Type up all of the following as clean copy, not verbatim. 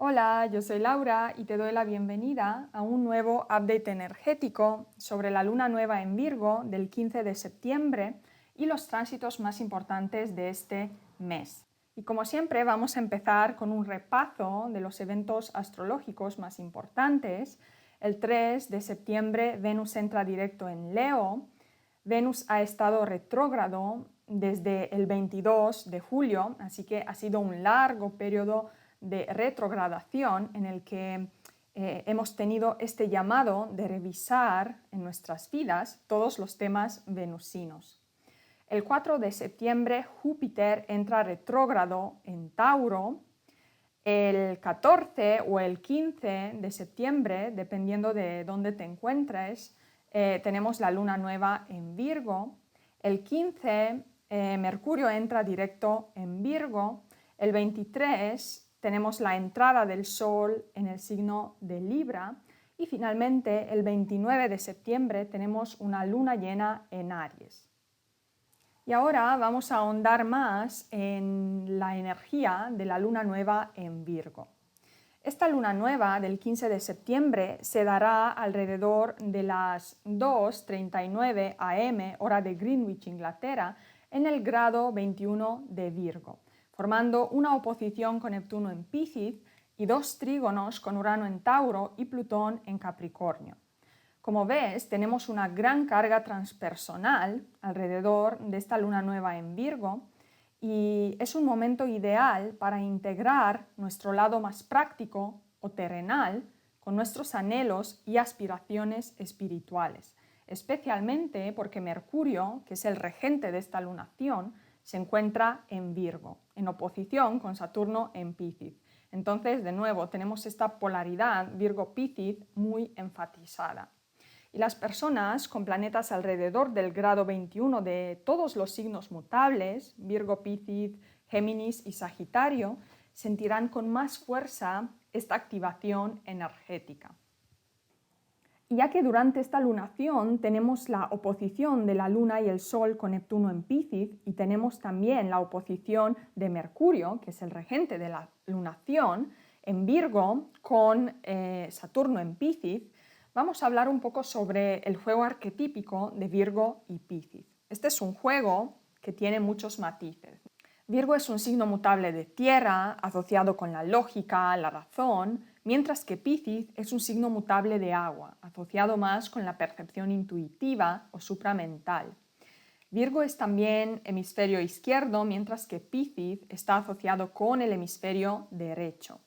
Hola, yo soy Laura y te doy la bienvenida a un nuevo update energético sobre la luna nueva en Virgo del 15 de septiembre y los tránsitos más importantes de este mes. Y como siempre vamos a empezar con un repaso de los eventos astrológicos más importantes. El 3 de septiembre Venus entra directo en Leo. Venus ha estado retrógrado desde el 22 de julio, así que ha sido un largo periodo de retrogradación en el que hemos tenido este llamado de revisar en nuestras vidas todos los temas venusinos. El 4 de septiembre Júpiter entra retrógrado en Tauro. El 14 o el 15 de septiembre, dependiendo de dónde te encuentres, tenemos la luna nueva en Virgo. El 15 Mercurio entra directo en Virgo. El 23 tenemos la entrada del Sol en el signo de Libra y finalmente el 29 de septiembre tenemos una luna llena en Aries. Y ahora vamos a ahondar más en la energía de la luna nueva en Virgo. Esta luna nueva del 15 de septiembre se dará alrededor de las 2:39 am, hora de Greenwich, Inglaterra, en el grado 21 de Virgo, formando una oposición con Neptuno en Piscis y dos trígonos con Urano en Tauro y Plutón en Capricornio. Como ves, tenemos una gran carga transpersonal alrededor de esta luna nueva en Virgo y es un momento ideal para integrar nuestro lado más práctico o terrenal con nuestros anhelos y aspiraciones espirituales, especialmente porque Mercurio, que es el regente de esta lunación, se encuentra en Virgo, en oposición con Saturno en Piscis. Entonces, de nuevo, tenemos esta polaridad Virgo-Piscis muy enfatizada. Y las personas con planetas alrededor del grado 21 de todos los signos mutables, Virgo, Piscis, Géminis y Sagitario, sentirán con más fuerza esta activación energética. Y ya que durante esta lunación tenemos la oposición de la Luna y el Sol con Neptuno en Piscis y tenemos también la oposición de Mercurio, que es el regente de la lunación, en Virgo con Saturno en Piscis, vamos a hablar un poco sobre el juego arquetípico de Virgo y Piscis. Este es un juego que tiene muchos matices. Virgo es un signo mutable de tierra, asociado con la lógica, la razón, mientras que Piscis es un signo mutable de agua, asociado más con la percepción intuitiva o supramental. Virgo es también hemisferio izquierdo, mientras que Piscis está asociado con el hemisferio derecho.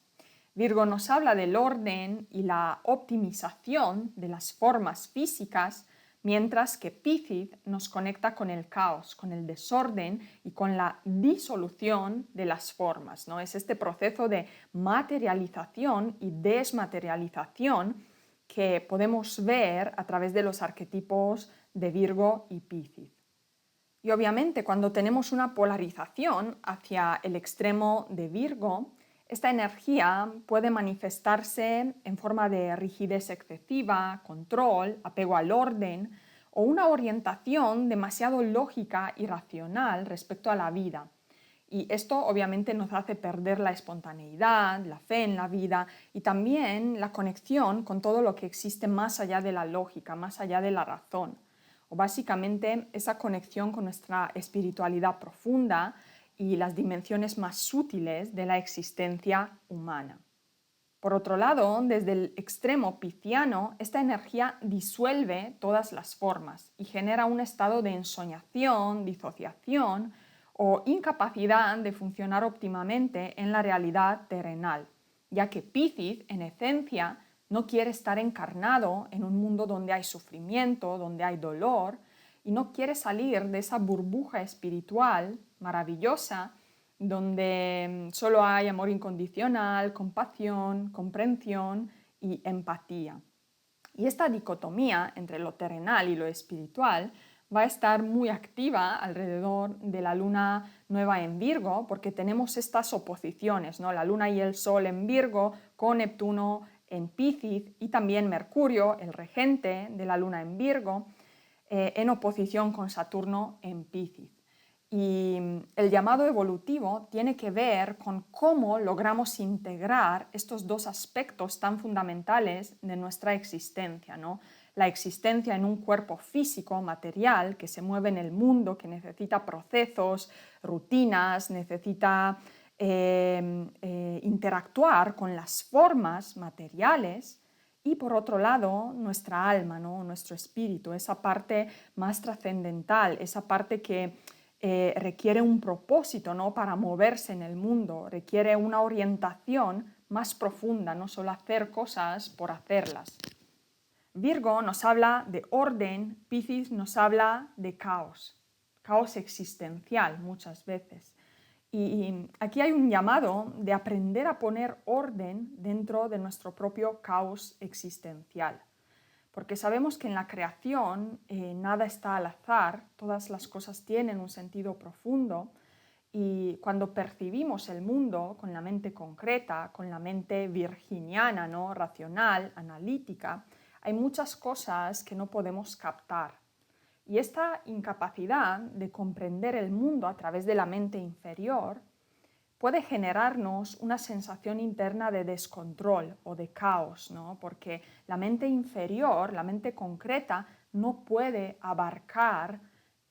Virgo nos habla del orden y la optimización de las formas físicas, mientras que Piscis nos conecta con el caos, con el desorden y con la disolución de las formas, ¿no? Es este proceso de materialización y desmaterialización que podemos ver a través de los arquetipos de Virgo y Piscis. Y obviamente cuando tenemos una polarización hacia el extremo de Virgo, esta energía puede manifestarse en forma de rigidez excesiva, control, apego al orden o una orientación demasiado lógica y racional respecto a la vida. Y esto obviamente nos hace perder la espontaneidad, la fe en la vida y también la conexión con todo lo que existe más allá de la lógica, más allá de la razón. O básicamente esa conexión con nuestra espiritualidad profunda y las dimensiones más sutiles de la existencia humana. Por otro lado, desde el extremo pisciano, esta energía disuelve todas las formas y genera un estado de ensoñación, disociación o incapacidad de funcionar óptimamente en la realidad terrenal, ya que Piscis, en esencia, no quiere estar encarnado en un mundo donde hay sufrimiento, donde hay dolor, y no quiere salir de esa burbuja espiritual maravillosa donde solo hay amor incondicional, compasión, comprensión y empatía. Y esta dicotomía entre lo terrenal y lo espiritual va a estar muy activa alrededor de la luna nueva en Virgo, porque tenemos estas oposiciones, ¿no? La luna y el sol en Virgo con Neptuno en Piscis y también Mercurio, el regente de la luna en Virgo, en oposición con Saturno en Piscis. Y el llamado evolutivo tiene que ver con cómo logramos integrar estos dos aspectos tan fundamentales de nuestra existencia, ¿no? La existencia en un cuerpo físico, material, que se mueve en el mundo, que necesita procesos, rutinas, necesita interactuar con las formas materiales, y por otro lado nuestra alma, ¿no? Nuestro espíritu, esa parte más trascendental, esa parte que requiere un propósito, ¿no? Para moverse en el mundo, requiere una orientación más profunda, no solo hacer cosas por hacerlas. Virgo nos habla de orden, Piscis nos habla de caos, caos existencial muchas veces. Y aquí hay un llamado de aprender a poner orden dentro de nuestro propio caos existencial. Porque sabemos que en la creación nada está al azar, todas las cosas tienen un sentido profundo, y cuando percibimos el mundo con la mente concreta, con la mente virginiana, ¿no? Racional, analítica, hay muchas cosas que no podemos captar. Y esta incapacidad de comprender el mundo a través de la mente inferior puede generarnos una sensación interna de descontrol o de caos, ¿no? Porque la mente inferior, la mente concreta, no puede abarcar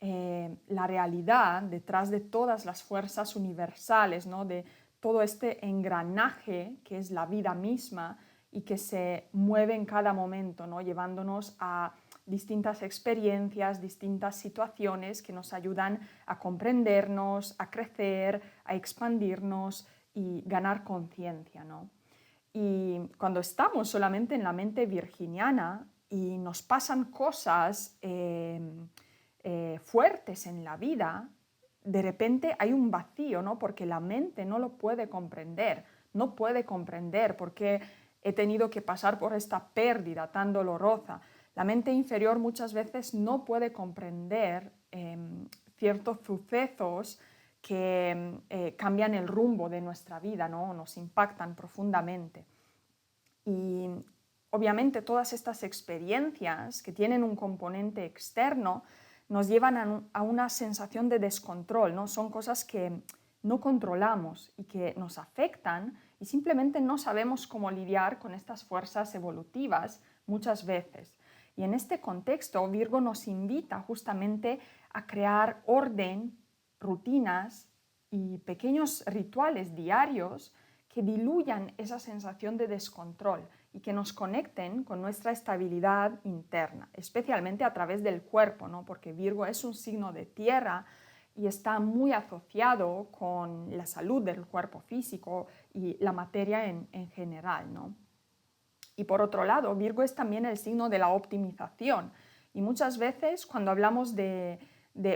la realidad detrás de todas las fuerzas universales, ¿no? De todo este engranaje que es la vida misma y que se mueve en cada momento, ¿no? Llevándonos a distintas experiencias, distintas situaciones que nos ayudan a comprendernos, a crecer, a expandirnos y ganar conciencia, ¿no? Y cuando estamos solamente en la mente virginiana y nos pasan cosas fuertes en la vida, de repente hay un vacío, ¿no? Porque la mente no lo puede comprender, no puede comprender por qué he tenido que pasar por esta pérdida tan dolorosa. La mente inferior muchas veces no puede comprender ciertos sucesos que cambian el rumbo de nuestra vida, ¿no? Nos impactan profundamente. Y obviamente todas estas experiencias que tienen un componente externo nos llevan a una sensación de descontrol, ¿no? Son cosas que no controlamos y que nos afectan y simplemente no sabemos cómo lidiar con estas fuerzas evolutivas muchas veces. Y en este contexto, Virgo nos invita justamente a crear orden, rutinas y pequeños rituales diarios que diluyan esa sensación de descontrol y que nos conecten con nuestra estabilidad interna, especialmente a través del cuerpo, ¿no? Porque Virgo es un signo de tierra y está muy asociado con la salud del cuerpo físico y la materia en general, ¿no? Y por otro lado, Virgo es también el signo de la optimización. Y muchas veces cuando hablamos de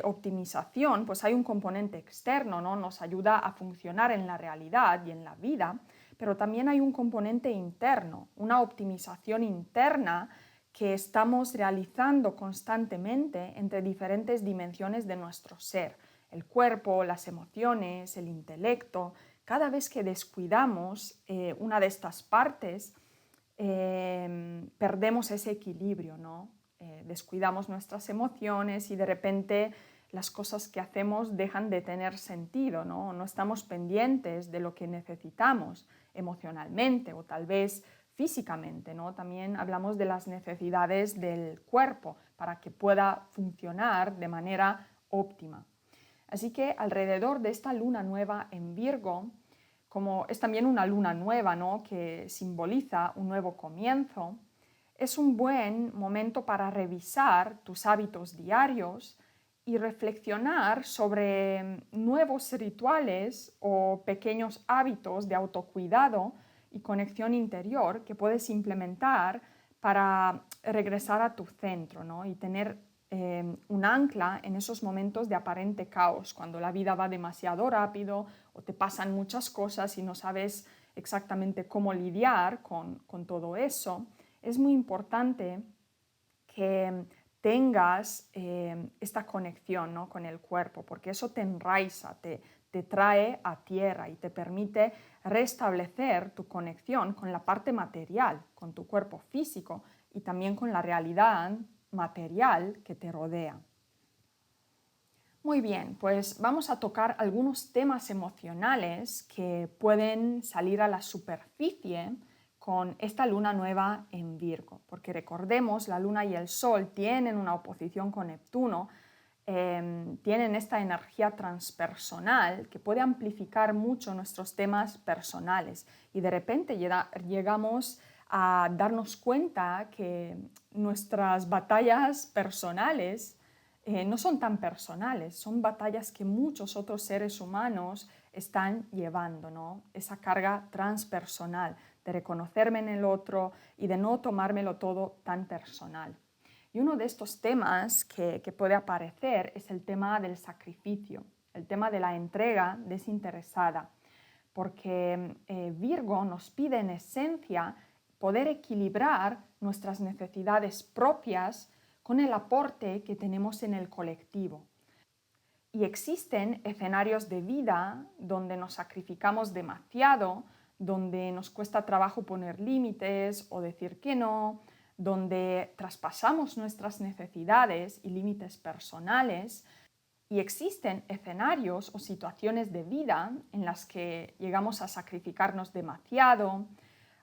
optimización, pues hay un componente externo, ¿no? Nos ayuda a funcionar en la realidad y en la vida, pero también hay un componente interno, una optimización interna que estamos realizando constantemente entre diferentes dimensiones de nuestro ser, el cuerpo, las emociones, el intelecto. Cada vez que descuidamos una de estas partes, perdemos ese equilibrio, ¿no? Descuidamos nuestras emociones y de repente las cosas que hacemos dejan de tener sentido, ¿no? No estamos pendientes de lo que necesitamos emocionalmente o tal vez físicamente, ¿no? También hablamos de las necesidades del cuerpo para que pueda funcionar de manera óptima. Así que alrededor de esta luna nueva en Virgo, como es también una luna nueva, ¿no? Que simboliza un nuevo comienzo, es un buen momento para revisar tus hábitos diarios y reflexionar sobre nuevos rituales o pequeños hábitos de autocuidado y conexión interior que puedes implementar para regresar a tu centro, ¿no? Y tener un ancla en esos momentos de aparente caos, cuando la vida va demasiado rápido o te pasan muchas cosas y no sabes exactamente cómo lidiar con todo eso. Es muy importante que tengas esta conexión, ¿no? Con el cuerpo, porque eso te enraiza, te trae a tierra y te permite restablecer tu conexión con la parte material, con tu cuerpo físico y también con la realidad material que te rodea. Muy bien, pues vamos a tocar algunos temas emocionales que pueden salir a la superficie con esta luna nueva en Virgo, porque recordemos, la luna y el sol tienen una oposición con Neptuno, tienen esta energía transpersonal que puede amplificar mucho nuestros temas personales y de repente llegamos a darnos cuenta que nuestras batallas personales no son tan personales, son batallas que muchos otros seres humanos están llevando, ¿no? Esa carga transpersonal de reconocerme en el otro y de no tomármelo todo tan personal. Y uno de estos temas que puede aparecer es el tema del sacrificio, el tema de la entrega desinteresada, porque Virgo nos pide en esencia poder equilibrar nuestras necesidades propias con el aporte que tenemos en el colectivo. Y existen escenarios de vida donde nos sacrificamos demasiado, donde nos cuesta trabajo poner límites o decir que no, donde traspasamos nuestras necesidades y límites personales. Y existen escenarios o situaciones de vida en las que llegamos a sacrificarnos demasiado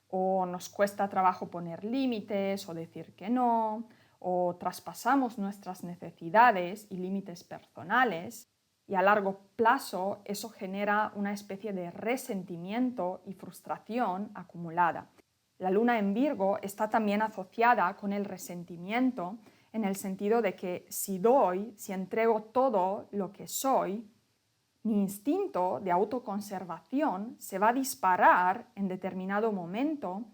o nos cuesta trabajo poner límites o decir que no, o traspasamos nuestras necesidades y límites personales y a largo plazo eso genera una especie de resentimiento y frustración acumulada. La luna en Virgo está también asociada con el resentimiento en el sentido de que si doy, si entrego todo lo que soy, mi instinto de autoconservación se va a disparar en determinado momento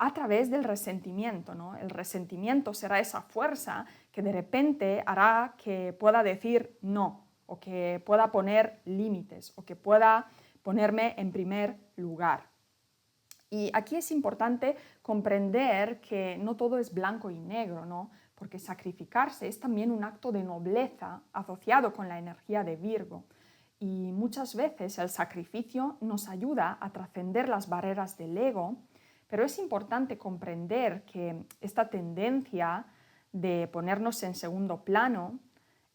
a través del resentimiento, ¿no? El resentimiento será esa fuerza que de repente hará que pueda decir no, o que pueda poner límites, o que pueda ponerme en primer lugar. Y aquí es importante comprender que no todo es blanco y negro, ¿no? Porque sacrificarse es también un acto de nobleza asociado con la energía de Virgo. Y muchas veces el sacrificio nos ayuda a trascender las barreras del ego, pero es importante comprender que esta tendencia de ponernos en segundo plano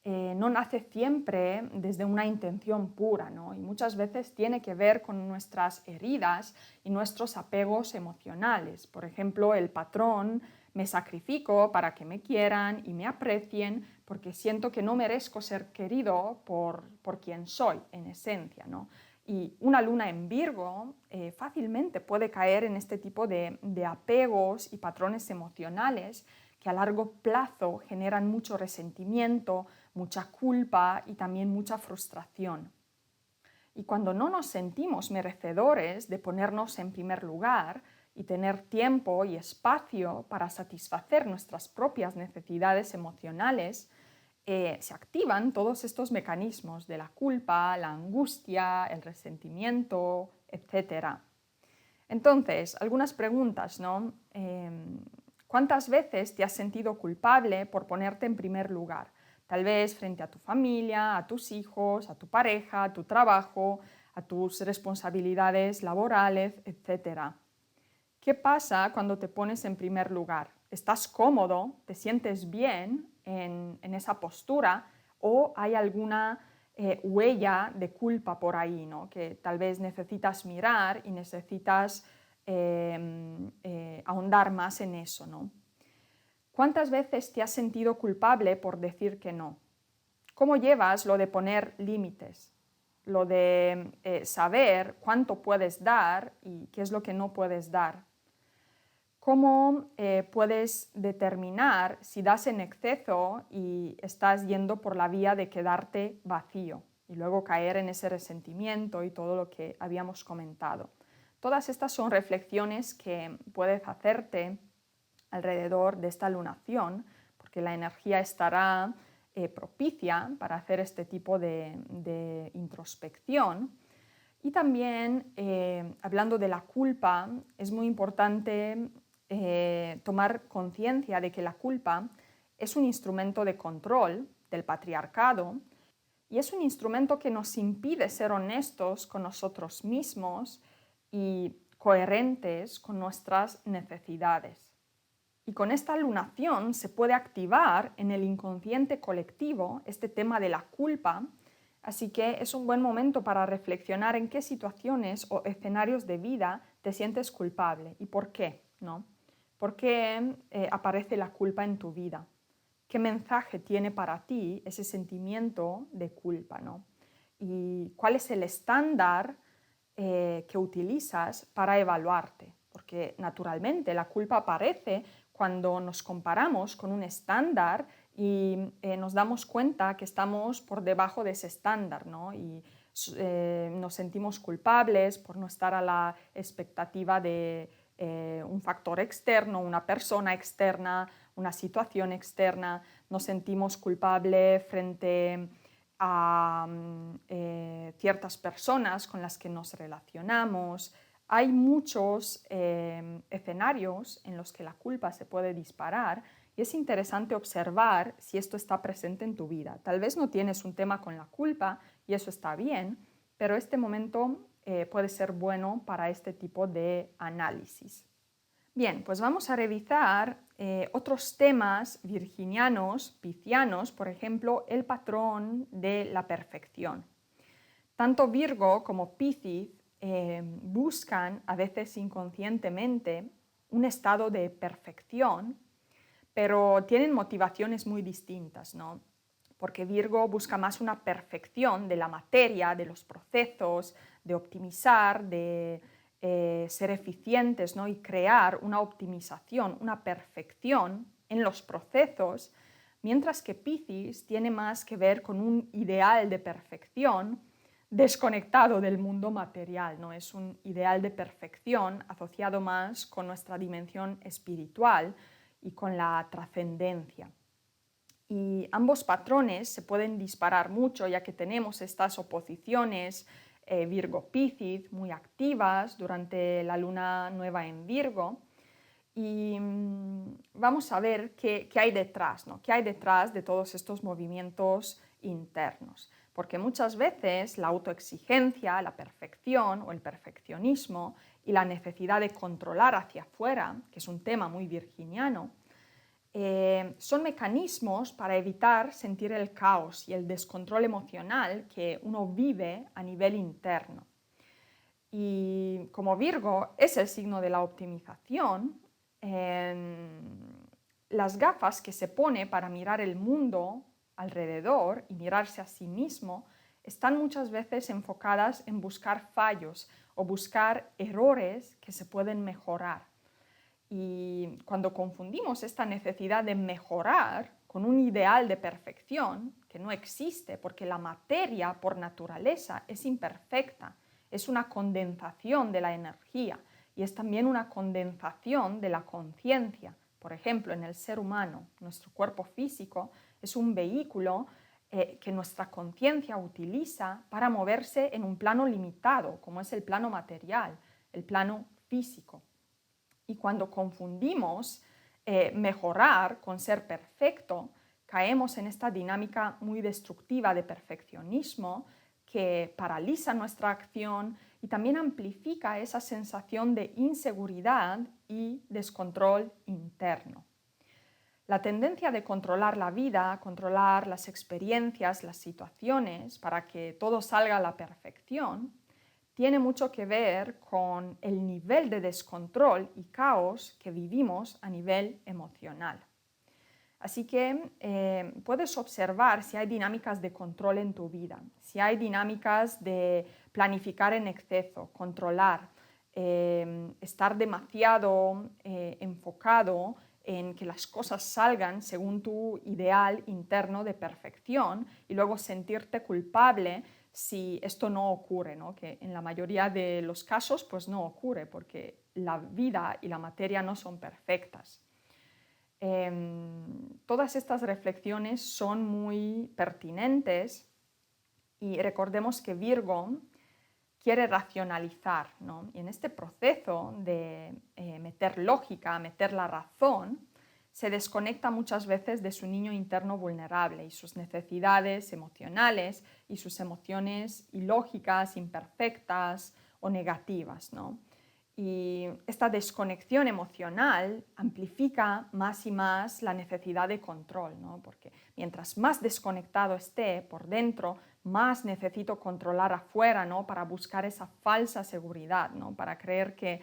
no nace siempre desde una intención pura, ¿no? Y muchas veces tiene que ver con nuestras heridas y nuestros apegos emocionales. Por ejemplo, el patrón: me sacrifico para que me quieran y me aprecien porque siento que no merezco ser querido por quien soy en esencia, ¿no? Y una luna en Virgo fácilmente puede caer en este tipo de apegos y patrones emocionales que a largo plazo generan mucho resentimiento, mucha culpa y también mucha frustración. Y cuando no nos sentimos merecedores de ponernos en primer lugar y tener tiempo y espacio para satisfacer nuestras propias necesidades emocionales, se activan todos estos mecanismos de la culpa, la angustia, el resentimiento, etc. Entonces, algunas preguntas, ¿no? ¿Cuántas veces te has sentido culpable por ponerte en primer lugar? Tal vez frente a tu familia, a tus hijos, a tu pareja, a tu trabajo, a tus responsabilidades laborales, etc. ¿Qué pasa cuando te pones en primer lugar? ¿Estás cómodo? ¿Te sientes bien en esa postura? ¿O hay alguna huella de culpa por ahí, ¿no? Que tal vez necesitas mirar y necesitas ahondar más en eso, ¿no? ¿Cuántas veces te has sentido culpable por decir que no? ¿Cómo llevas lo de poner límites? Lo de saber cuánto puedes dar y qué es lo que no puedes dar. ¿Cómo puedes determinar si das en exceso y estás yendo por la vía de quedarte vacío y luego caer en ese resentimiento y todo lo que habíamos comentado? Todas estas son reflexiones que puedes hacerte alrededor de esta lunación, porque la energía estará propicia para hacer este tipo de introspección. Y también, hablando de la culpa, es muy importante tomar conciencia de que la culpa es un instrumento de control del patriarcado y es un instrumento que nos impide ser honestos con nosotros mismos y coherentes con nuestras necesidades. Y con esta lunación se puede activar en el inconsciente colectivo este tema de la culpa, así que es un buen momento para reflexionar en qué situaciones o escenarios de vida te sientes culpable y por qué, ¿no? ¿Por qué aparece la culpa en tu vida? ¿Qué mensaje tiene para ti ese sentimiento de culpa, ¿no? ¿Y cuál es el estándar que utilizas para evaluarte? Porque naturalmente la culpa aparece cuando nos comparamos con un estándar y nos damos cuenta que estamos por debajo de ese estándar, ¿no? Y nos sentimos culpables por no estar a la expectativa de un factor externo, una persona externa, una situación externa, nos sentimos culpables frente a ciertas personas con las que nos relacionamos. Hay muchos escenarios en los que la culpa se puede disparar y es interesante observar si esto está presente en tu vida. Tal vez no tienes un tema con la culpa y eso está bien, pero este momento puede ser bueno para este tipo de análisis. Bien, pues vamos a revisar otros temas virginianos, piscianos, por ejemplo, el patrón de la perfección. Tanto Virgo como Piscis buscan, a veces inconscientemente, un estado de perfección, pero tienen motivaciones muy distintas, ¿no? Porque Virgo busca más una perfección de la materia, de los procesos, de optimizar, de ser eficientes, ¿no? Y crear una optimización, una perfección en los procesos, mientras que Piscis tiene más que ver con un ideal de perfección desconectado del mundo material, ¿no? Es un ideal de perfección asociado más con nuestra dimensión espiritual y con la trascendencia. Y ambos patrones se pueden disparar mucho ya que tenemos estas oposiciones Virgo-Piscis muy activas durante la luna nueva en Virgo. Y vamos a ver qué hay detrás, ¿no? ¿Qué hay detrás de todos estos movimientos internos? Porque muchas veces la autoexigencia, la perfección o el perfeccionismo y la necesidad de controlar hacia afuera, que es un tema muy virginiano, son mecanismos para evitar sentir el caos y el descontrol emocional que uno vive a nivel interno. Y como Virgo es el signo de la optimización, las gafas que se pone para mirar el mundo alrededor y mirarse a sí mismo están muchas veces enfocadas en buscar fallos o buscar errores que se pueden mejorar. Y cuando confundimos esta necesidad de mejorar con un ideal de perfección, que no existe porque la materia por naturaleza es imperfecta, es una condensación de la energía y es también una condensación de la conciencia. Por ejemplo, en el ser humano, nuestro cuerpo físico es un vehículo que nuestra conciencia utiliza para moverse en un plano limitado, como es el plano material, el plano físico. Y cuando confundimos mejorar con ser perfecto, caemos en esta dinámica muy destructiva de perfeccionismo que paraliza nuestra acción y también amplifica esa sensación de inseguridad y descontrol interno. La tendencia de controlar la vida, controlar las experiencias, las situaciones, para que todo salga a la perfección, tiene mucho que ver con el nivel de descontrol y caos que vivimos a nivel emocional. Así que puedes observar si hay dinámicas de control en tu vida, si hay dinámicas de planificar en exceso, controlar, estar demasiado enfocado en que las cosas salgan según tu ideal interno de perfección y luego sentirte culpable si esto no ocurre, ¿no? Que en la mayoría de los casos pues no ocurre porque la vida y la materia no son perfectas. Todas estas reflexiones son muy pertinentes y recordemos que Virgo quiere racionalizar, ¿no? Y en este proceso de meter lógica, meter la razón, se desconecta muchas veces de su niño interno vulnerable y sus necesidades emocionales y sus emociones ilógicas, imperfectas o negativas, ¿no? Y esta desconexión emocional amplifica más y más la necesidad de control, ¿no? Porque mientras más desconectado esté por dentro, más necesito controlar afuera, ¿no? Para buscar esa falsa seguridad, ¿no? Para creer que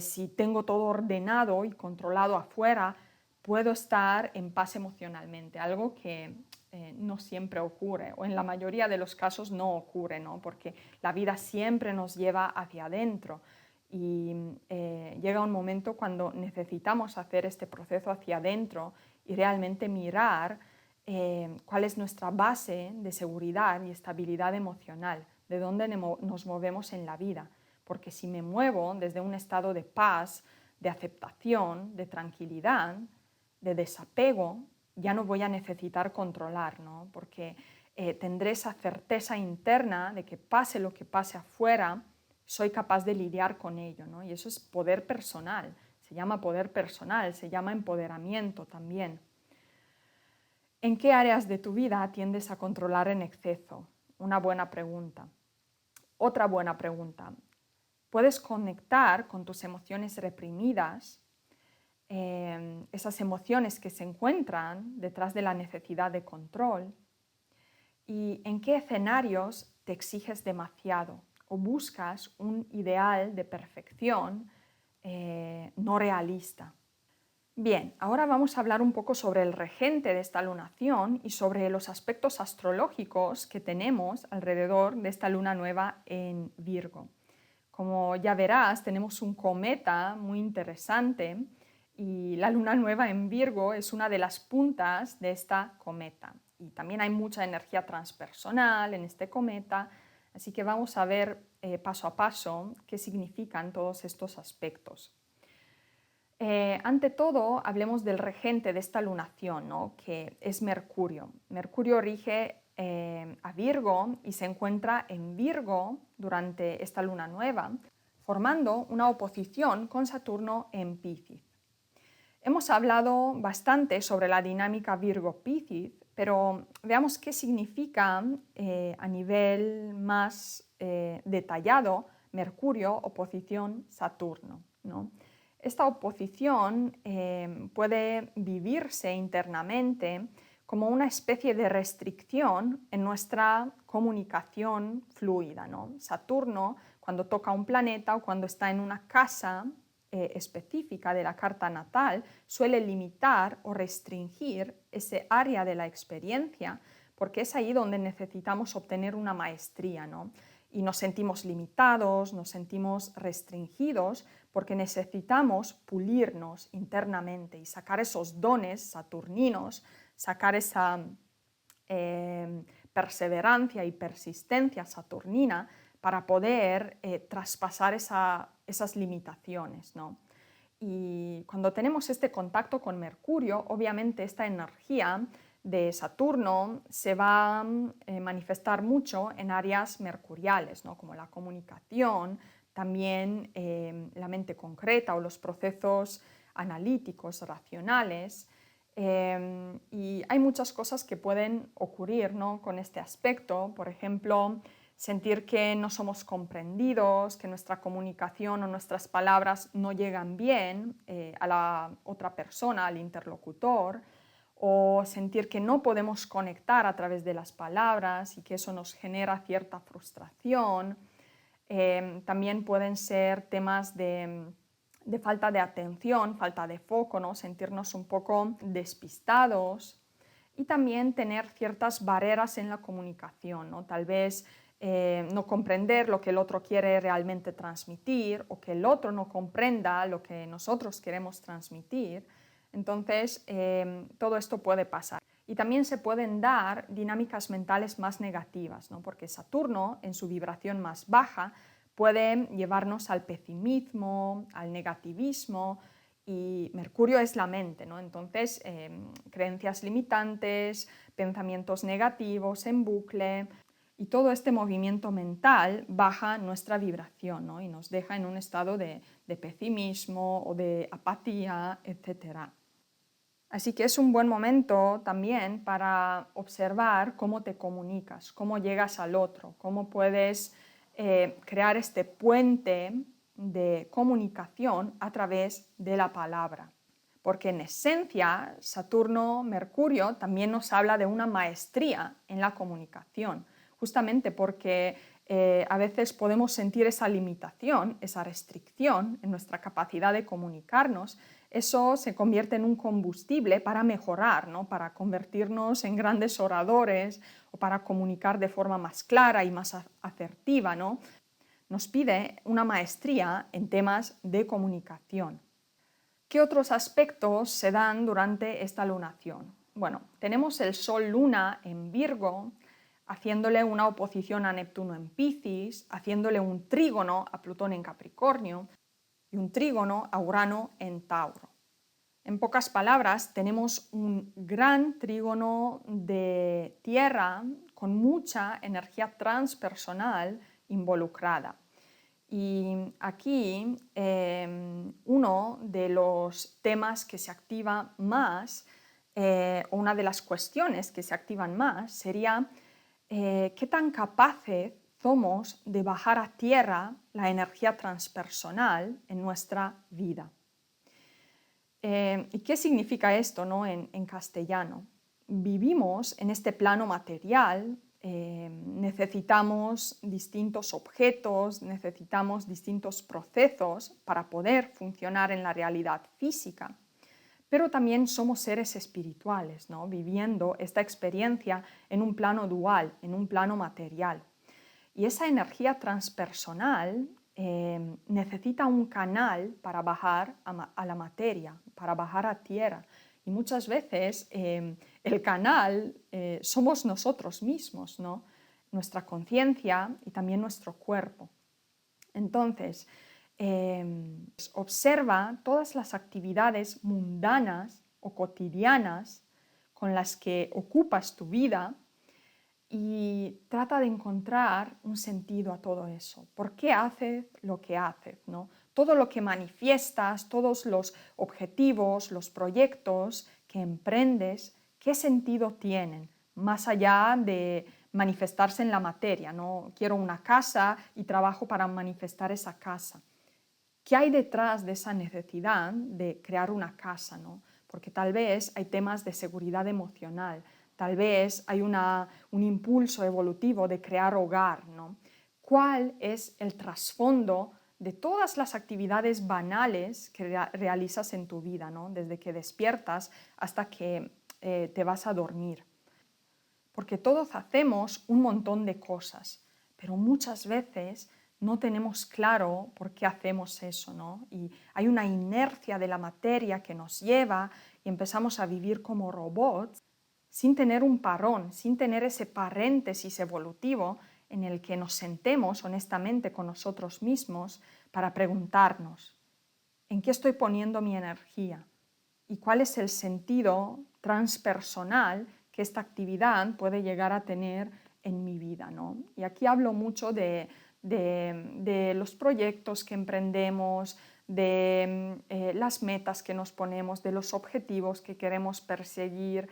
si tengo todo ordenado y controlado afuera, puedo estar en paz emocionalmente, algo que no siempre ocurre, o en la mayoría de los casos no ocurre, ¿no? Porque la vida siempre nos lleva hacia adentro. Y llega un momento cuando necesitamos hacer este proceso hacia adentro y realmente mirar cuál es nuestra base de seguridad y estabilidad emocional, de dónde nos movemos en la vida. Porque si me muevo desde un estado de paz, de aceptación, de tranquilidad, de desapego, ya no voy a necesitar controlar, ¿no? Porque tendré esa certeza interna de que pase lo que pase afuera, soy capaz de lidiar con ello, ¿no? Y eso es poder personal, se llama poder personal, se llama empoderamiento también. ¿En qué áreas de tu vida tiendes a controlar en exceso? Una buena pregunta. Otra buena pregunta. ¿Puedes conectar con tus emociones reprimidas, esas emociones que se encuentran detrás de la necesidad de control? ¿Y en qué escenarios te exiges demasiado o buscas un ideal de perfección no realista? Bien, ahora vamos a hablar un poco sobre el regente de esta lunación y sobre los aspectos astrológicos que tenemos alrededor de esta luna nueva en Virgo. Como ya verás, tenemos un cometa muy interesante y la luna nueva en Virgo es una de las puntas de esta cometa. Y también hay mucha energía transpersonal en este cometa, así que vamos a ver paso a paso qué significan todos estos aspectos. Ante todo, hablemos del regente de esta lunación, ¿no? Que es Mercurio. Mercurio rige a Virgo y se encuentra en Virgo durante esta luna nueva, formando una oposición con Saturno en Piscis. Hemos hablado bastante sobre la dinámica Virgo-Piscis, pero veamos qué significa a nivel más detallado Mercurio oposición Saturno, ¿no? Esta oposición puede vivirse internamente como una especie de restricción en nuestra comunicación fluida, ¿no? Saturno, cuando toca un planeta o cuando está en una casa específica de la carta natal, suele limitar o restringir ese área de la experiencia, porque es ahí donde necesitamos obtener una maestría, ¿no? Y nos sentimos limitados, nos sentimos restringidos, porque necesitamos pulirnos internamente y sacar esos dones saturninos, sacar esa perseverancia y persistencia saturnina para poder traspasar esas limitaciones, ¿no? Y cuando tenemos este contacto con Mercurio, obviamente esta energía de Saturno se va a manifestar mucho en áreas mercuriales, ¿no? Como la comunicación, también la mente concreta o los procesos analíticos, racionales. Y hay muchas cosas que pueden ocurrir, ¿no? Con este aspecto. Por ejemplo, sentir que no somos comprendidos, que nuestra comunicación o nuestras palabras no llegan bien a la otra persona, al interlocutor, o sentir que no podemos conectar a través de las palabras y que eso nos genera cierta frustración. También pueden ser temas de falta de atención, falta de foco, ¿no? Sentirnos un poco despistados y también tener ciertas barreras en la comunicación, ¿no? Tal vez no comprender lo que el otro quiere realmente transmitir o que el otro no comprenda lo que nosotros queremos transmitir. Entonces, todo esto puede pasar. Y también se pueden dar dinámicas mentales más negativas, ¿no? Porque Saturno, en su vibración más baja, puede llevarnos al pesimismo, al negativismo, y Mercurio es la mente, ¿no? Entonces, creencias limitantes, pensamientos negativos en bucle, y todo este movimiento mental baja nuestra vibración, ¿no? Y nos deja en un estado de pesimismo o de apatía, etc. Así que es un buen momento también para observar cómo te comunicas, cómo llegas al otro, cómo puedes crear este puente de comunicación a través de la palabra. Porque en esencia, Saturno-Mercurio también nos habla de una maestría en la comunicación, justamente porque a veces podemos sentir esa limitación, esa restricción en nuestra capacidad de comunicarnos. Eso se convierte en un combustible para mejorar, ¿no? Para convertirnos en grandes oradores o para comunicar de forma más clara y más asertiva, ¿no? Nos pide una maestría en temas de comunicación. ¿Qué otros aspectos se dan durante esta lunación? Bueno, tenemos el Sol-Luna en Virgo, haciéndole una oposición a Neptuno en Piscis, haciéndole un trígono a Plutón en Capricornio y un trígono a Urano en Tauro. En pocas palabras, tenemos un gran trígono de Tierra con mucha energía transpersonal involucrada. Y aquí uno de los temas que se activa más, o una de las cuestiones que se activan más, sería qué tan capaces somos de bajar a tierra la energía transpersonal en nuestra vida. ¿Y qué significa esto, ¿no? en castellano? Vivimos en este plano material, necesitamos distintos objetos, necesitamos distintos procesos para poder funcionar en la realidad física, pero también somos seres espirituales, ¿no? Viviendo esta experiencia en un plano dual, en un plano material. Y esa energía transpersonal necesita un canal para bajar a la materia, para bajar a tierra. Y muchas veces el canal somos nosotros mismos, ¿no? Nuestra conciencia y también nuestro cuerpo. Entonces, observa todas las actividades mundanas o cotidianas con las que ocupas tu vida y trata de encontrar un sentido a todo eso. ¿Por qué haces lo que haces, ¿no? Todo lo que manifiestas, todos los objetivos, los proyectos que emprendes, ¿qué sentido tienen? Más allá de manifestarse en la materia, ¿no? Quiero una casa y trabajo para manifestar esa casa. ¿Qué hay detrás de esa necesidad de crear una casa, ¿no? Porque tal vez hay temas de seguridad emocional, tal vez hay un impulso evolutivo de crear hogar, ¿no? ¿Cuál es el trasfondo de todas las actividades banales que realizas en tu vida, ¿no? Desde que despiertas hasta que te vas a dormir? Porque todos hacemos un montón de cosas, pero muchas veces no tenemos claro por qué hacemos eso, ¿no? Y hay una inercia de la materia que nos lleva y empezamos a vivir como robots sin tener un parón, sin tener ese paréntesis evolutivo en el que nos sentemos honestamente con nosotros mismos para preguntarnos, ¿en qué estoy poniendo mi energía? ¿Y cuál es el sentido transpersonal que esta actividad puede llegar a tener en mi vida, ¿no? Y aquí hablo mucho de los proyectos que emprendemos, de las metas que nos ponemos, de los objetivos que queremos perseguir,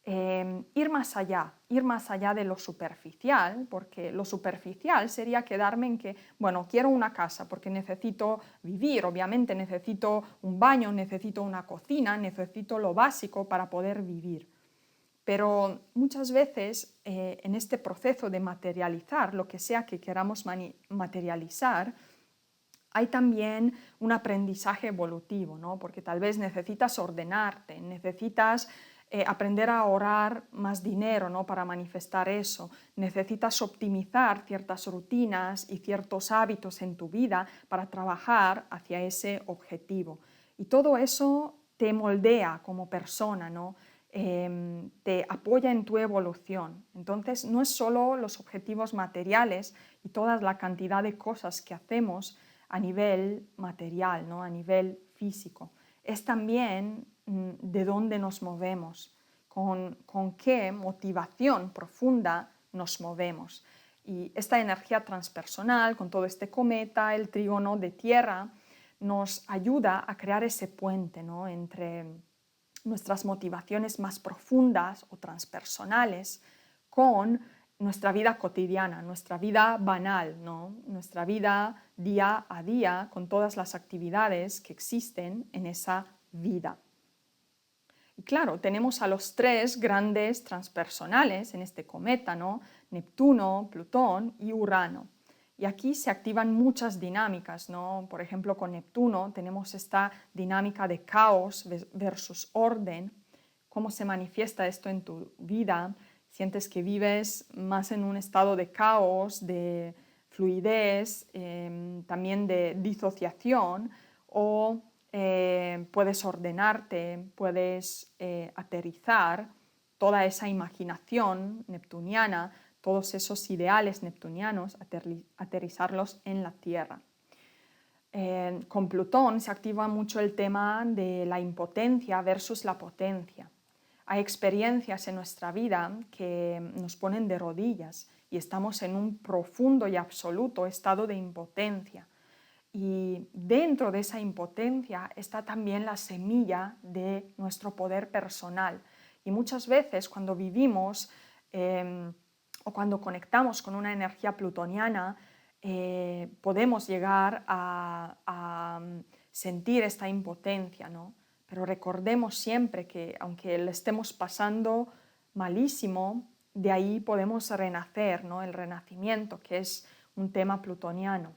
ir más allá de lo superficial, porque lo superficial sería quedarme en que, bueno, quiero una casa porque necesito vivir, obviamente necesito un baño, necesito una cocina, necesito lo básico para poder vivir. Pero muchas veces en este proceso de materializar lo que sea que queramos materializar, hay también un aprendizaje evolutivo, ¿no? Porque tal vez necesitas ordenarte, necesitas aprender a ahorrar más dinero, ¿no? Para manifestar eso, necesitas optimizar ciertas rutinas y ciertos hábitos en tu vida para trabajar hacia ese objetivo. Y todo eso te moldea como persona, ¿no? Te apoya en tu evolución. Entonces, no es solo los objetivos materiales y toda la cantidad de cosas que hacemos a nivel material, ¿no? A nivel físico. Es también de dónde nos movemos, con qué motivación profunda nos movemos. Y esta energía transpersonal, con todo este cometa, el trígono de tierra, nos ayuda a crear ese puente, ¿no? Entre nuestras motivaciones más profundas o transpersonales con nuestra vida cotidiana, nuestra vida banal, ¿no? Nuestra vida día a día con todas las actividades que existen en esa vida. Y claro, tenemos a los tres grandes transpersonales en este cometa, ¿no? Neptuno, Plutón y Urano. Y aquí se activan muchas dinámicas, ¿no? Por ejemplo, con Neptuno tenemos esta dinámica de caos versus orden. ¿Cómo se manifiesta esto en tu vida? ¿Sientes que vives más en un estado de caos, de fluidez, también de disociación, o puedes ordenarte, puedes aterrizar toda esa imaginación neptuniana, todos esos ideales neptunianos, aterrizarlos en la Tierra? Con Plutón se activa mucho el tema de la impotencia versus la potencia. Hay experiencias en nuestra vida que nos ponen de rodillas y estamos en un profundo y absoluto estado de impotencia. Y dentro de esa impotencia está también la semilla de nuestro poder personal. Y muchas veces cuando vivimos o cuando conectamos con una energía plutoniana, podemos llegar a sentir esta impotencia, ¿no? Pero recordemos siempre que aunque le estemos pasando malísimo, de ahí podemos renacer, ¿no? El renacimiento, que es un tema plutoniano.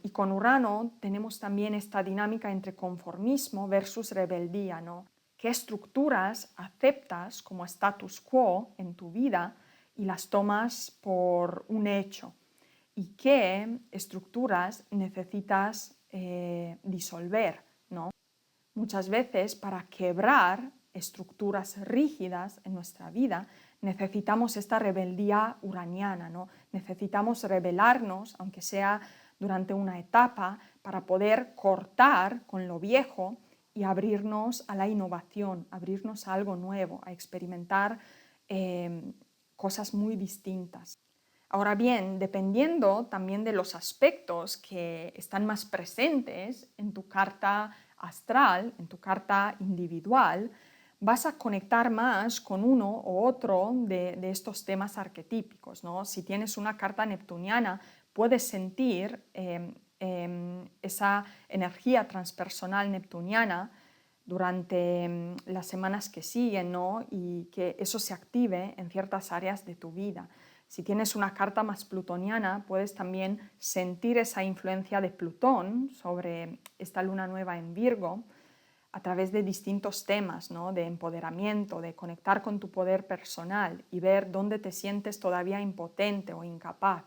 Y con Urano tenemos también esta dinámica entre conformismo versus rebeldía, ¿no? ¿Qué estructuras aceptas como status quo en tu vida y las tomas por un hecho? ¿Y qué estructuras necesitas disolver, ¿no? Muchas veces para quebrar estructuras rígidas en nuestra vida necesitamos esta rebeldía uraniana, ¿no? Necesitamos rebelarnos, aunque sea durante una etapa, para poder cortar con lo viejo y abrirnos a la innovación, abrirnos a algo nuevo, a experimentar cosas muy distintas. Ahora bien, dependiendo también de los aspectos que están más presentes en tu carta astral, en tu carta individual, vas a conectar más con uno u otro de estos temas arquetípicos, ¿no? Si tienes una carta neptuniana, puedes sentir esa energía transpersonal neptuniana durante las semanas que siguen, ¿no? Y que eso se active en ciertas áreas de tu vida. Si tienes una carta más plutoniana, puedes también sentir esa influencia de Plutón sobre esta luna nueva en Virgo a través de distintos temas, ¿no? De empoderamiento, de conectar con tu poder personal y ver dónde te sientes todavía impotente o incapaz.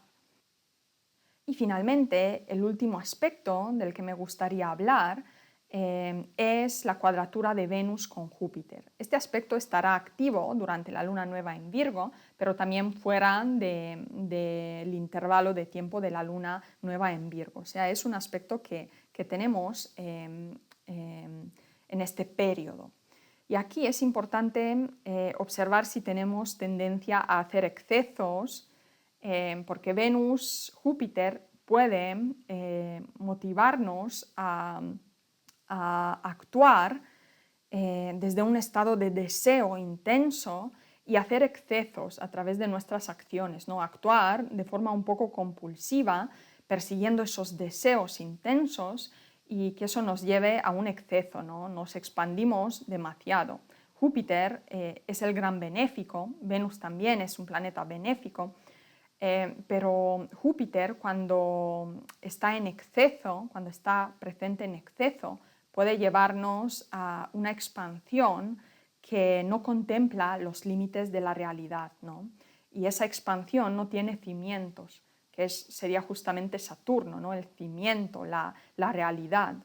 Y finalmente, el último aspecto del que me gustaría hablar es la cuadratura de Venus con Júpiter. Este aspecto estará activo durante la luna nueva en Virgo, pero también fuera del intervalo de tiempo de la luna nueva en Virgo. O sea, es un aspecto que tenemos en este periodo. Y aquí es importante observar si tenemos tendencia a hacer excesos, porque Venus, Júpiter puede motivarnos a actuar desde un estado de deseo intenso y hacer excesos a través de nuestras acciones, ¿no? Actuar de forma un poco compulsiva, persiguiendo esos deseos intensos y que eso nos lleve a un exceso, ¿no? Nos expandimos demasiado. Júpiter es el gran benéfico, Venus también es un planeta benéfico, pero Júpiter cuando está en exceso, cuando está presente en exceso, puede llevarnos a una expansión que no contempla los límites de la realidad, ¿no? Y esa expansión no tiene cimientos, que sería justamente Saturno, ¿no? El cimiento, la realidad.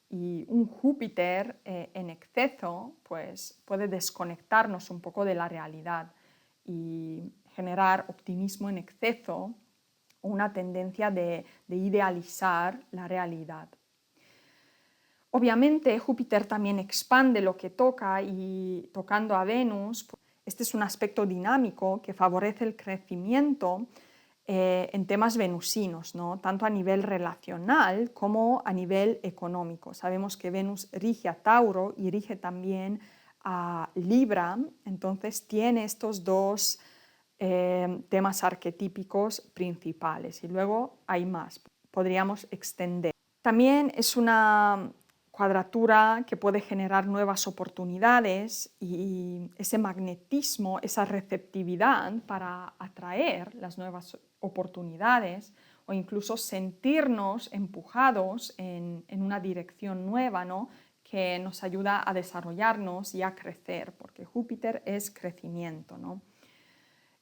Y un Júpiter en exceso pues, puede desconectarnos un poco de la realidad y generar optimismo en exceso o una tendencia de idealizar la realidad. Obviamente Júpiter también expande lo que toca y tocando a Venus, este es un aspecto dinámico que favorece el crecimiento en temas venusinos, ¿no? Tanto a nivel relacional como a nivel económico. Sabemos que Venus rige a Tauro y rige también a Libra, entonces tiene estos dos temas arquetípicos principales y luego hay más, podríamos extender. También es una cuadratura que puede generar nuevas oportunidades y ese magnetismo, esa receptividad para atraer las nuevas oportunidades o incluso sentirnos empujados en una dirección nueva, ¿no? Que nos ayuda a desarrollarnos y a crecer, porque Júpiter es crecimiento, ¿no?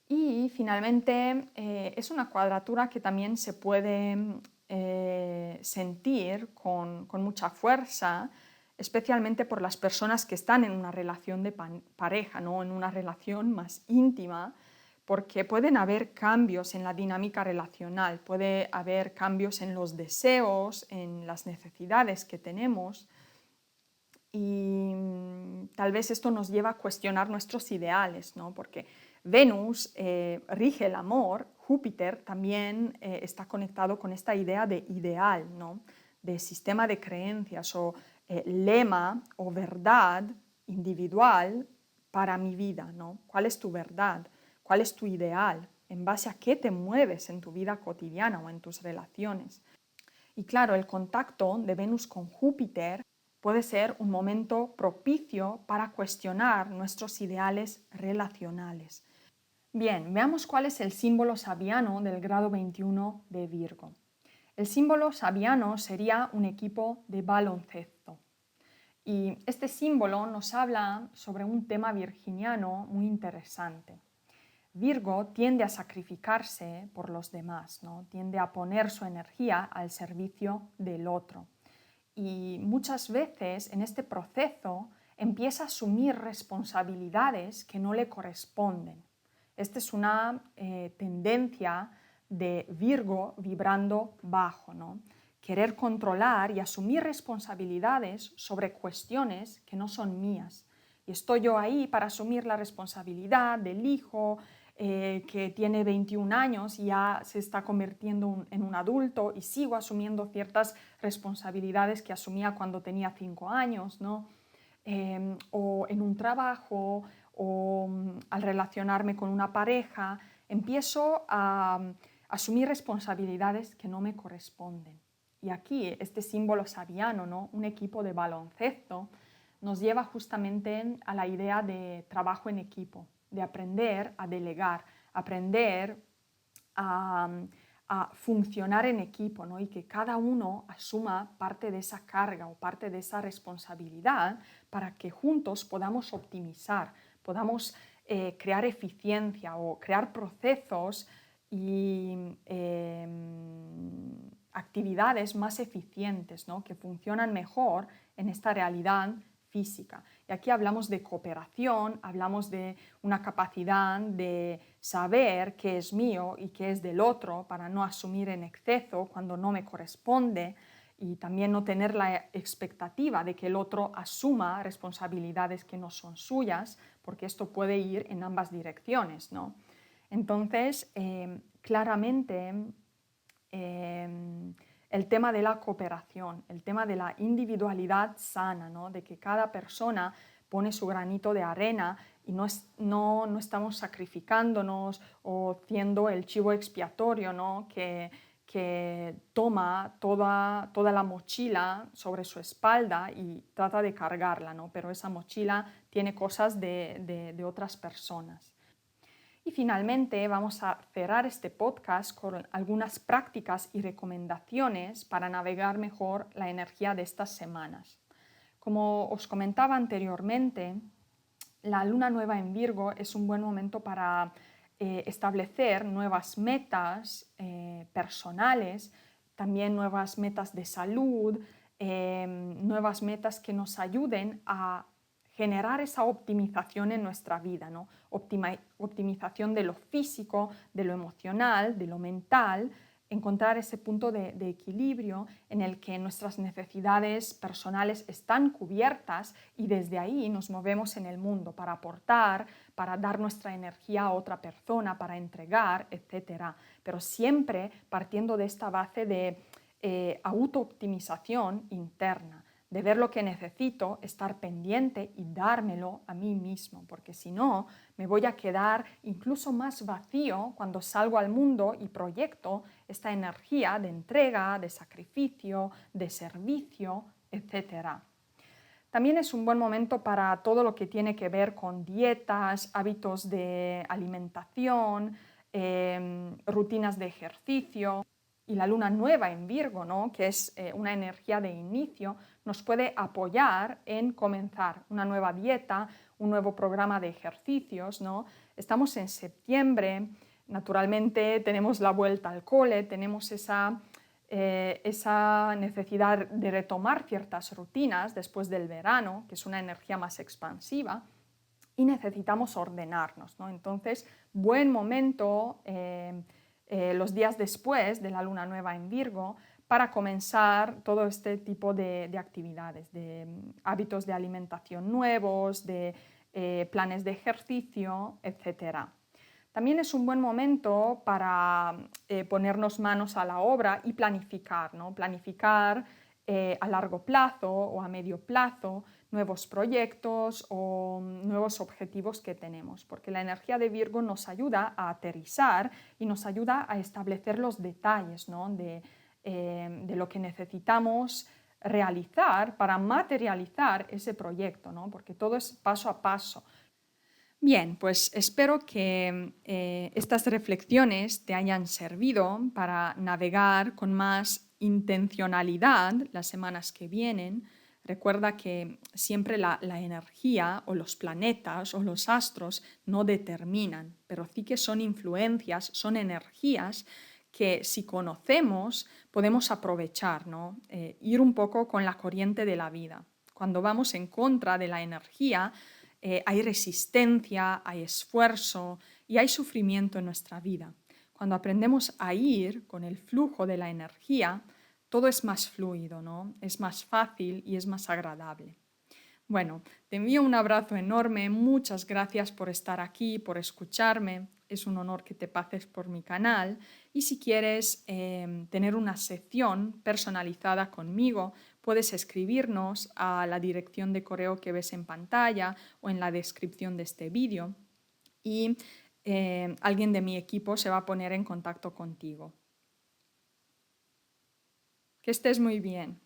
Y finalmente es una cuadratura que también se puede sentir con mucha fuerza, especialmente por las personas que están en una relación de pareja, ¿no? En una relación más íntima, porque pueden haber cambios en la dinámica relacional, puede haber cambios en los deseos, en las necesidades que tenemos, y tal vez esto nos lleva a cuestionar nuestros ideales, ¿no? Porque Venus rige el amor, Júpiter también está conectado con esta idea de ideal, ¿no? De sistema de creencias o lema o verdad individual para mi vida, ¿no? ¿Cuál es tu verdad? ¿Cuál es tu ideal? ¿En base a qué te mueves en tu vida cotidiana o en tus relaciones? Y claro, el contacto de Venus con Júpiter puede ser un momento propicio para cuestionar nuestros ideales relacionales. Bien, veamos cuál es el símbolo sabiano del grado 21 de Virgo. El símbolo sabiano sería un equipo de baloncesto. Y este símbolo nos habla sobre un tema virginiano muy interesante. Virgo tiende a sacrificarse por los demás, ¿no? Tiende a poner su energía al servicio del otro. Y muchas veces en este proceso empieza a asumir responsabilidades que no le corresponden. Esta es una tendencia de Virgo vibrando bajo, ¿no? Querer controlar y asumir responsabilidades sobre cuestiones que no son mías. Y estoy yo ahí para asumir la responsabilidad del hijo que tiene 21 años y ya se está convirtiendo en un adulto y sigo asumiendo ciertas responsabilidades que asumía cuando tenía 5 años, ¿no? O en un trabajo o al relacionarme con una pareja, empiezo a asumir responsabilidades que no me corresponden. Y aquí este símbolo sabiano, ¿no? Un equipo de baloncesto, nos lleva justamente a la idea de trabajo en equipo, de aprender a delegar, aprender a funcionar en equipo, ¿no? Y que cada uno asuma parte de esa carga o parte de esa responsabilidad para que juntos podamos optimizar, podamos crear eficiencia o crear procesos y actividades más eficientes, ¿no? Que funcionan mejor en esta realidad física. Y aquí hablamos de cooperación, hablamos de una capacidad de saber qué es mío y qué es del otro para no asumir en exceso cuando no me corresponde y también no tener la expectativa de que el otro asuma responsabilidades que no son suyas, porque esto puede ir en ambas direcciones, ¿no? Entonces, claramente, el tema de la cooperación, el tema de la individualidad sana, ¿no? De que cada persona pone su granito de arena y no estamos sacrificándonos o siendo el chivo expiatorio, ¿no? que toma toda la mochila sobre su espalda y trata de cargarla, ¿no? Pero esa mochila tiene cosas de otras personas. Y finalmente vamos a cerrar este podcast con algunas prácticas y recomendaciones para navegar mejor la energía de estas semanas. Como os comentaba anteriormente, la luna nueva en Virgo es un buen momento para establecer nuevas metas personales, también nuevas metas de salud, nuevas metas que nos ayuden a generar esa optimización en nuestra vida, ¿no? Optimización de lo físico, de lo emocional, de lo mental, encontrar ese punto de equilibrio en el que nuestras necesidades personales están cubiertas y desde ahí nos movemos en el mundo para aportar, para dar nuestra energía a otra persona, para entregar, etc. Pero siempre partiendo de esta base de autooptimización interna, de ver lo que necesito, estar pendiente y dármelo a mí mismo, porque si no, me voy a quedar incluso más vacío cuando salgo al mundo y proyecto esta energía de entrega, de sacrificio, de servicio, etc. También es un buen momento para todo lo que tiene que ver con dietas, hábitos de alimentación, rutinas de ejercicio. Y la luna nueva en Virgo, ¿no? Que es una energía de inicio, nos puede apoyar en comenzar una nueva dieta, un nuevo programa de ejercicios, ¿no? Estamos en septiembre, naturalmente tenemos la vuelta al cole, tenemos esa necesidad de retomar ciertas rutinas después del verano, que es una energía más expansiva, y necesitamos ordenarnos, ¿no? Entonces, buen momento los días después de la luna nueva en Virgo para comenzar todo este tipo de actividades, de hábitos de alimentación nuevos, de planes de ejercicio, etc. También es un buen momento para ponernos manos a la obra y planificar, ¿no? Planificar a largo plazo o a medio plazo nuevos proyectos o nuevos objetivos que tenemos, porque la energía de Virgo nos ayuda a aterrizar y nos ayuda a establecer los detalles, ¿no? de lo que necesitamos realizar para materializar ese proyecto, ¿no? Porque todo es paso a paso. Bien, pues espero que estas reflexiones te hayan servido para navegar con más intencionalidad las semanas que vienen. Recuerda que siempre la energía o los planetas o los astros no determinan, pero sí que son influencias, son energías que si conocemos podemos aprovechar, ¿no? Ir un poco con la corriente de la vida. Cuando vamos en contra de la energía, hay resistencia, hay esfuerzo y hay sufrimiento en nuestra vida. Cuando aprendemos a ir con el flujo de la energía, todo es más fluido, ¿no? Es más fácil y es más agradable. Bueno, te envío un abrazo enorme, muchas gracias por estar aquí, por escucharme, es un honor que te pases por mi canal y si quieres tener una sección personalizada conmigo, puedes escribirnos a la dirección de correo que ves en pantalla o en la descripción de este vídeo y alguien de mi equipo se va a poner en contacto contigo. Que estés muy bien.